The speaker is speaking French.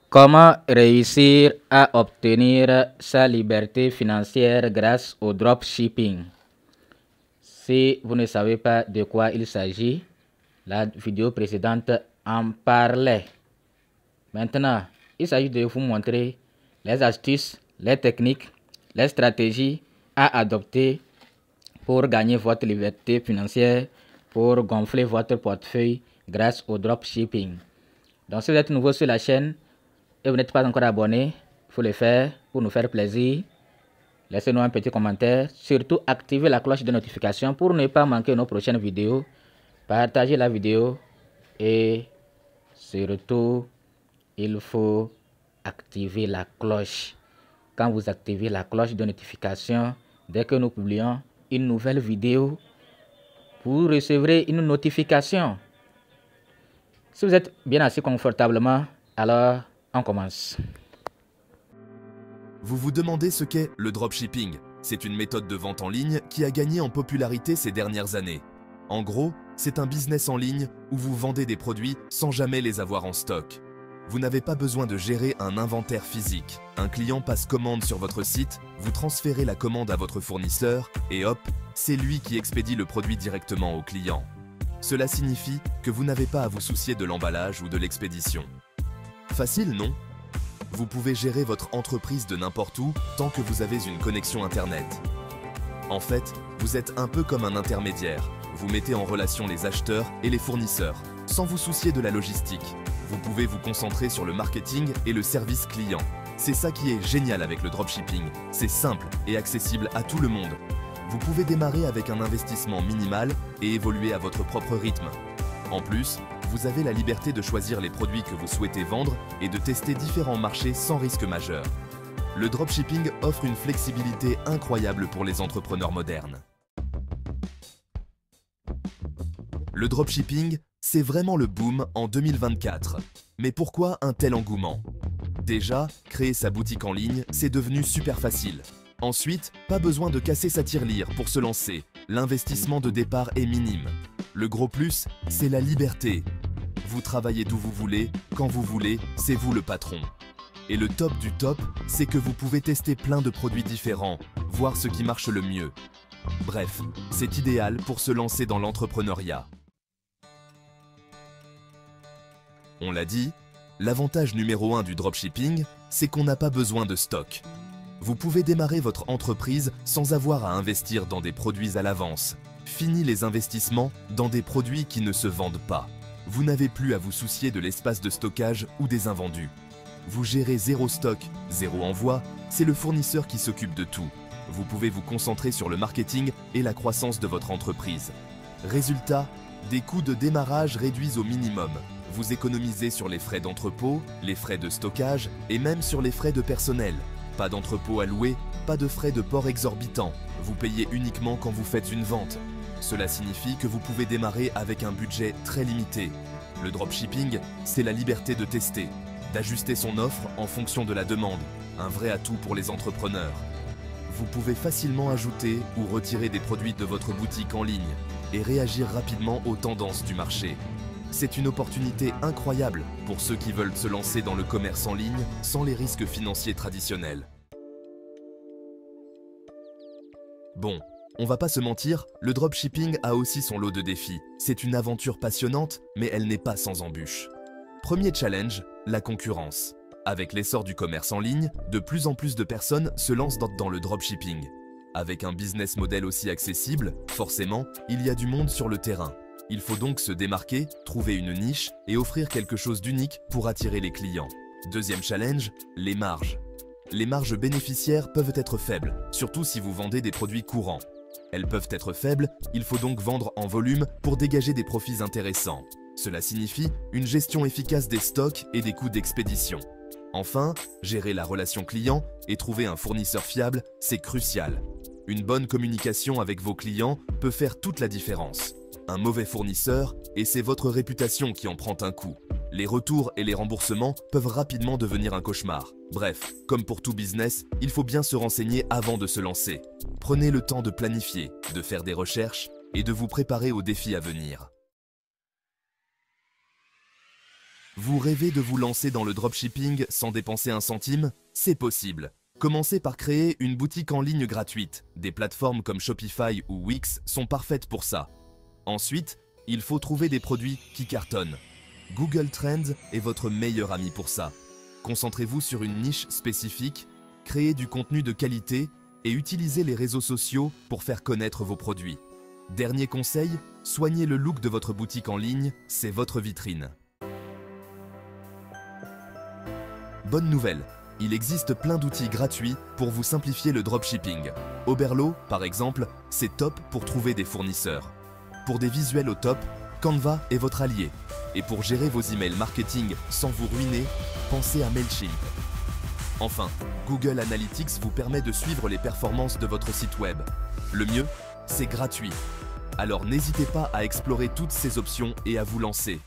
Comment réussir à obtenir sa liberté financière grâce au dropshipping? Si vous ne savez pas de quoi il s'agit, la vidéo précédente en parlait. Maintenant, il s'agit de vous montrer les astuces, les techniques, les stratégies à adopter pour gagner votre liberté financière, pour gonfler votre portefeuille grâce au dropshipping. Donc, si vous êtes nouveau sur la chaîne et vous n'êtes pas encore abonné, il faut le faire pour nous faire plaisir. Laissez-nous un petit commentaire. Surtout, activez la cloche de notification pour ne pas manquer nos prochaines vidéos. Partagez la vidéo et surtout, il faut activer la cloche. Quand vous activez la cloche de notification, dès que nous publions une nouvelle vidéo, vous recevrez une notification. Si vous êtes bien assis confortablement, alors on commence. Vous vous demandez ce qu'est le dropshipping. C'est une méthode de vente en ligne qui a gagné en popularité ces dernières années. En gros, c'est un business en ligne où vous vendez des produits sans jamais les avoir en stock. Vous n'avez pas besoin de gérer un inventaire physique. Un client passe commande sur votre site, vous transférez la commande à votre fournisseur et hop, c'est lui qui expédie le produit directement au client. Cela signifie que vous n'avez pas à vous soucier de l'emballage ou de l'expédition. Facile, non? Vous pouvez gérer votre entreprise de n'importe où tant que vous avez une connexion Internet. En fait, vous êtes un peu comme un intermédiaire. Vous mettez en relation les acheteurs et les fournisseurs, sans vous soucier de la logistique. Vous pouvez vous concentrer sur le marketing et le service client. C'est ça qui est génial avec le dropshipping. C'est simple et accessible à tout le monde. Vous pouvez démarrer avec un investissement minimal et évoluer à votre propre rythme. En plus, vous avez la liberté de choisir les produits que vous souhaitez vendre et de tester différents marchés sans risque majeur. Le dropshipping offre une flexibilité incroyable pour les entrepreneurs modernes. Le dropshipping, c'est vraiment le boom en 2024. Mais pourquoi un tel engouement? Déjà, créer sa boutique en ligne, c'est devenu super facile. Ensuite, pas besoin de casser sa tirelire pour se lancer. L'investissement de départ est minime. Le gros plus, c'est la liberté. Vous travaillez d'où vous voulez, quand vous voulez, c'est vous le patron. Et le top du top, c'est que vous pouvez tester plein de produits différents, voir ce qui marche le mieux. Bref, c'est idéal pour se lancer dans l'entrepreneuriat. On l'a dit, l'avantage numéro 1 du dropshipping, c'est qu'on n'a pas besoin de stock. Vous pouvez démarrer votre entreprise sans avoir à investir dans des produits à l'avance. Fini les investissements dans des produits qui ne se vendent pas. Vous n'avez plus à vous soucier de l'espace de stockage ou des invendus. Vous gérez zéro stock, zéro envoi, c'est le fournisseur qui s'occupe de tout. Vous pouvez vous concentrer sur le marketing et la croissance de votre entreprise. Résultat, des coûts de démarrage réduits au minimum. Vous économisez sur les frais d'entrepôt, les frais de stockage et même sur les frais de personnel. Pas d'entrepôt à louer, pas de frais de port exorbitants. Vous payez uniquement quand vous faites une vente. Cela signifie que vous pouvez démarrer avec un budget très limité. Le dropshipping, c'est la liberté de tester, d'ajuster son offre en fonction de la demande. Un vrai atout pour les entrepreneurs. Vous pouvez facilement ajouter ou retirer des produits de votre boutique en ligne et réagir rapidement aux tendances du marché. C'est une opportunité incroyable pour ceux qui veulent se lancer dans le commerce en ligne sans les risques financiers traditionnels. Bon, on va pas se mentir, le dropshipping a aussi son lot de défis. C'est une aventure passionnante, mais elle n'est pas sans embûches. Premier challenge, la concurrence. Avec l'essor du commerce en ligne, de plus en plus de personnes se lancent dans le dropshipping. Avec un business model aussi accessible, forcément, il y a du monde sur le terrain. Il faut donc se démarquer, trouver une niche et offrir quelque chose d'unique pour attirer les clients. Deuxième challenge, les marges. Les marges bénéficiaires peuvent être faibles, surtout si vous vendez des produits courants. Elles peuvent être faibles, il faut donc vendre en volume pour dégager des profits intéressants. Cela signifie une gestion efficace des stocks et des coûts d'expédition. Enfin, gérer la relation client et trouver un fournisseur fiable, c'est crucial. Une bonne communication avec vos clients peut faire toute la différence. Un mauvais fournisseur, et c'est votre réputation qui en prend un coup. Les retours et les remboursements peuvent rapidement devenir un cauchemar. Bref, comme pour tout business, il faut bien se renseigner avant de se lancer. Prenez le temps de planifier, de faire des recherches et de vous préparer aux défis à venir. Vous rêvez de vous lancer dans le dropshipping sans dépenser un centime? C'est possible. Commencez par créer une boutique en ligne gratuite. Des plateformes comme Shopify ou Wix sont parfaites pour ça. Ensuite, il faut trouver des produits qui cartonnent. Google Trends est votre meilleur ami pour ça. Concentrez-vous sur une niche spécifique, créez du contenu de qualité et utilisez les réseaux sociaux pour faire connaître vos produits. Dernier conseil, soignez le look de votre boutique en ligne, c'est votre vitrine. Bonne nouvelle, il existe plein d'outils gratuits pour vous simplifier le dropshipping. Oberlo, par exemple, c'est top pour trouver des fournisseurs. Pour des visuels au top, Canva est votre allié. Et pour gérer vos emails marketing sans vous ruiner, pensez à Mailchimp. Enfin, Google Analytics vous permet de suivre les performances de votre site web. Le mieux, c'est gratuit. Alors n'hésitez pas à explorer toutes ces options et à vous lancer.